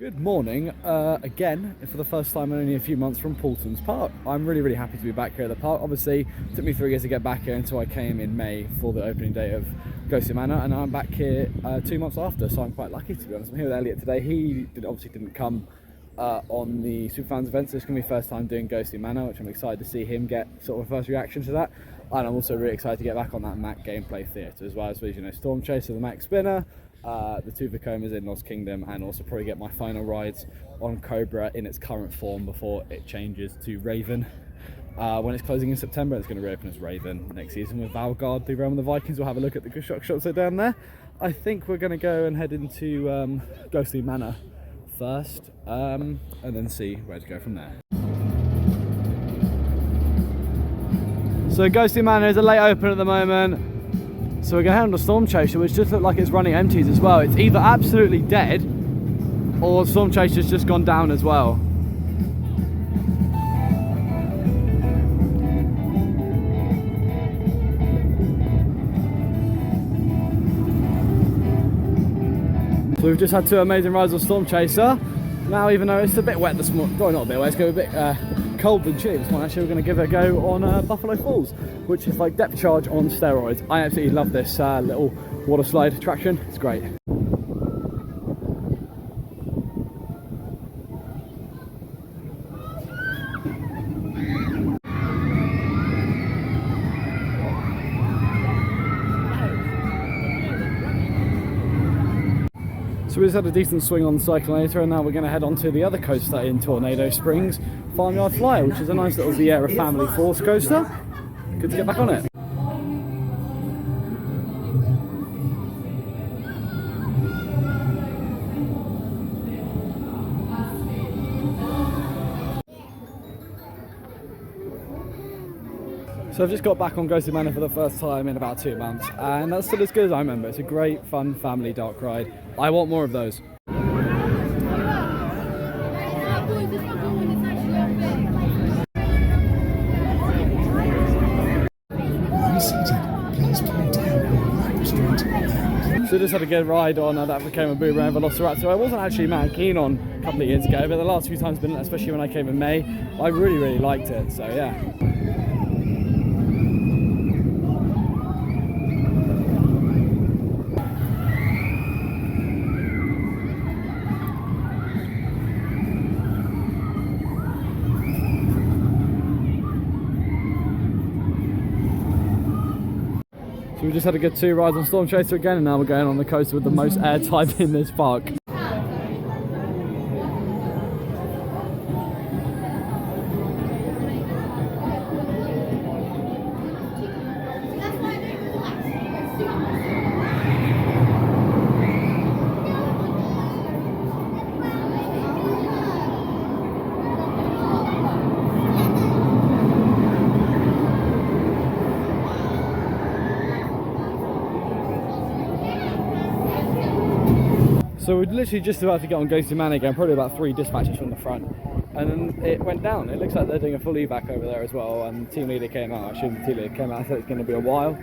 Good morning, again, for the first time in only a few months from Paultons Park. I'm really happy to be back here at the park. Obviously, it took me 3 years to get back here until I came in May for the opening day of Ghostly Manor, and I'm back here 2 months after, so I'm quite lucky, to be honest. I'm here with Elliot today. He obviously didn't come on the Superfans event, so it's going to be first time doing Ghostly Manor, which I'm excited to see him get sort of a first reaction to that. And I'm also really excited to get back on that Mac gameplay theatre as well, as you know, Storm Chaser, the Mac Spinner, the two Vacomas in Lost Kingdom, and also probably get my final rides on Cobra in its current form before it changes to Raven. When it's closing in September, it's going to reopen as Raven next season with VALGARD, the realm of the Vikings. We'll have a look at the construction shots that are down there. I think we're going to go and head into Ghostly Manor first, and then see where to go from there. So Ghostly Manor is a late open at the moment. So we're going to head on to Storm Chaser, which just looks like it's running empties as well. It's either absolutely dead, or Storm Chaser's just gone down as well. So we've just had 2 amazing rides on Storm Chaser. Now, even though it's a bit wet this morning, well, not a bit wet, it's going to be a bit cold and chilly this morning. Actually, we're going to give it a go on Buffalo Falls, which is like depth charge on steroids. I absolutely love this little water slide attraction. It's great. So we just had a decent swing on the Cyclonator, and now we're going to head on to the other coaster in Tornado Springs, Farmyard Flyer, which is a nice little Sierra Family Force coaster. Good to get back on it. So I've just got back on Ghostly Manor for the first time in about 2 months, and that's still as good as I remember. It's a great, fun, family dark ride. I want more of those. So just had a good ride on that Vacoma Boomerang Velociraptor. I wasn't actually mad keen on a couple of years ago, but the last few times, especially when I came in May, I really liked it, so yeah. So we just had a good 2 rides on Storm Chaser again, and now we're going on the coaster with the most airtime in this park. So we're literally just about to get on Ghostly Manor again, probably about 3 dispatches from the front, and then it went down. It looks like they're doing a full evac over there as well, and team leader came out. I assume the team leader came out and said it's going to be a while.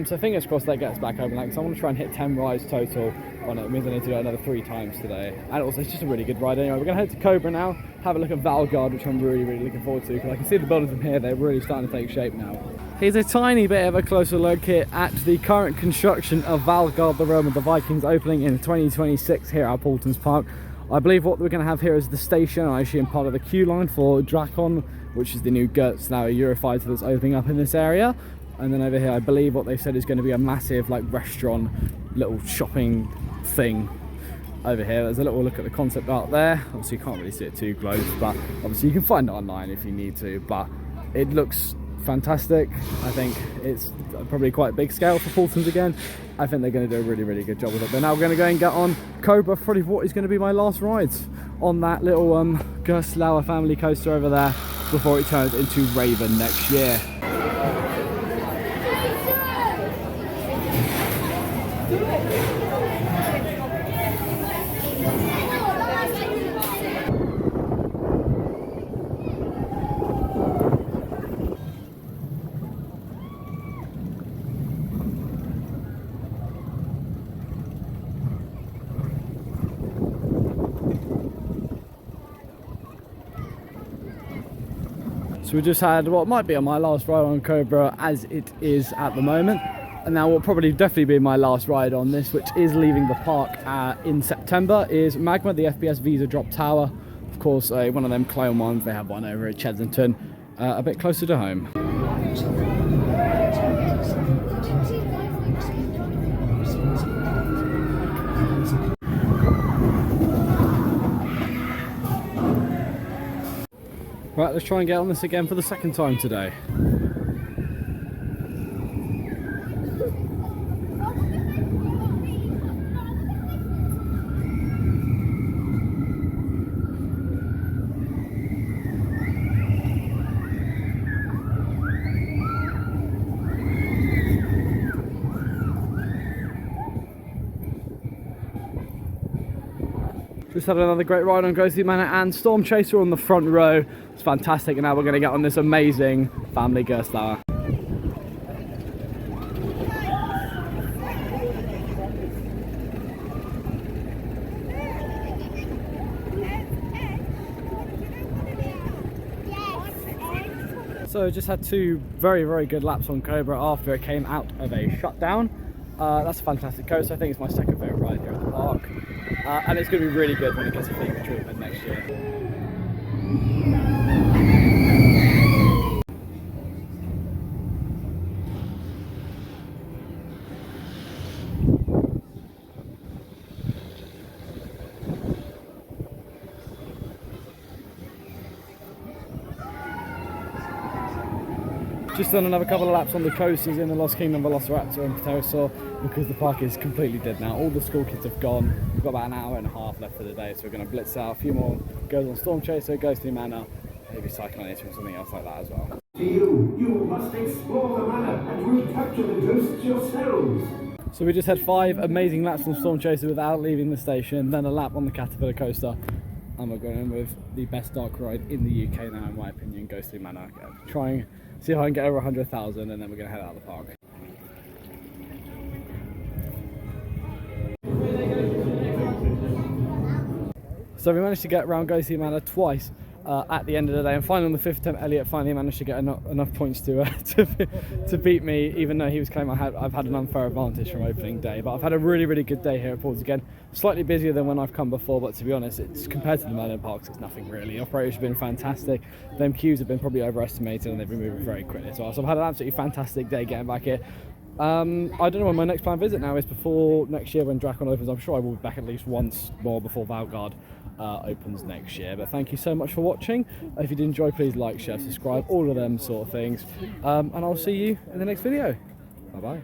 So fingers crossed that gets back over. So I want to try and hit 10 rides total on it. It means I need to do it another 3 times today. And also, it's just a really good ride anyway. We're going to head to Cobra now, have a look at VALGARD, which I'm really looking forward to, because I can see the buildings from here. They're really starting to take shape now. Here's a tiny bit of a closer look here at the current construction of VALGARD, the realm of the Vikings, opening in 2026 here at Paultons Park. I believe what we're going to have here is the station, I assume part of the queue line for Drakon, which is the new Gertz now Eurofighter that's opening up in this area. And then over here, I believe what they said is going to be a massive like restaurant, little shopping thing over here. There's a little look at the concept art there. Obviously you can't really see it too close, but obviously you can find it online if you need to. But it looks fantastic. I think it's probably quite big scale for Paultons again. I think they're going to do a really good job with it. But now we're going to go and get on Cobra, probably what is going to be my last rides on that little Gus Lauer family coaster over there before it turns into Raven next year. So we just had what might be my last ride on Cobra as it is at the moment. And now what will probably definitely be my last ride on this, which is leaving the park in September, is Magma, the FPS Visa Drop Tower. Of course, one of them clone ones. They have one over at Chedlington, a bit closer to home. Right, let's try and get on this again for the second time today. Just had another great ride on Ghostly Manor and Storm Chaser on the front row. It's fantastic, and now we're going to get on this amazing family Gerstlauer. So just had two very good laps on Cobra after it came out of a shutdown. That's a fantastic coaster. I think it's my second favourite ride here at the park. And it's going to be really good when it gets a FEMA treatment next year. Just done another couple of laps on the coasters in the Lost Kingdom, Velociraptor and Pterosaur, because the park is completely dead now. All the school kids have gone. We've got about an hour and a half left for the day, so we're going to blitz out a few more goes on Storm Chaser, Ghostly Manor, maybe Cyclonator or something else like that as well. You must explore the manor and recapture the ghosts yourselves. So we just had 5 amazing laps on Storm Chaser without leaving the station, then a lap on the Caterpillar coaster, and we're going with the best dark ride in the UK now, in my opinion, Ghostly Manor. Trying see if I can get over 100,000, and then we're going to head out of the park. So we managed to get around Ghostly Manor twice at the end of the day, and finally on the 5th attempt Elliot finally managed to get enough points to beat me, even though he was claiming I've had an unfair advantage from opening day. But I've had a really good day here at Paultons again. Slightly busier than when I've come before, but to be honest, it's compared to the Merlin parks, it's nothing really. Operators have been fantastic. Them queues have been probably overestimated, and they've been moving very quickly as well. So I've had an absolutely fantastic day getting back here. I don't know when my next planned visit now is before next year when Drakon opens. I'm sure I will be back at least once more before VALGARD opens next year. But thank you so much for watching. If you did enjoy, please like, share, subscribe, all of them sort of things. And I'll see you in the next video. Bye bye.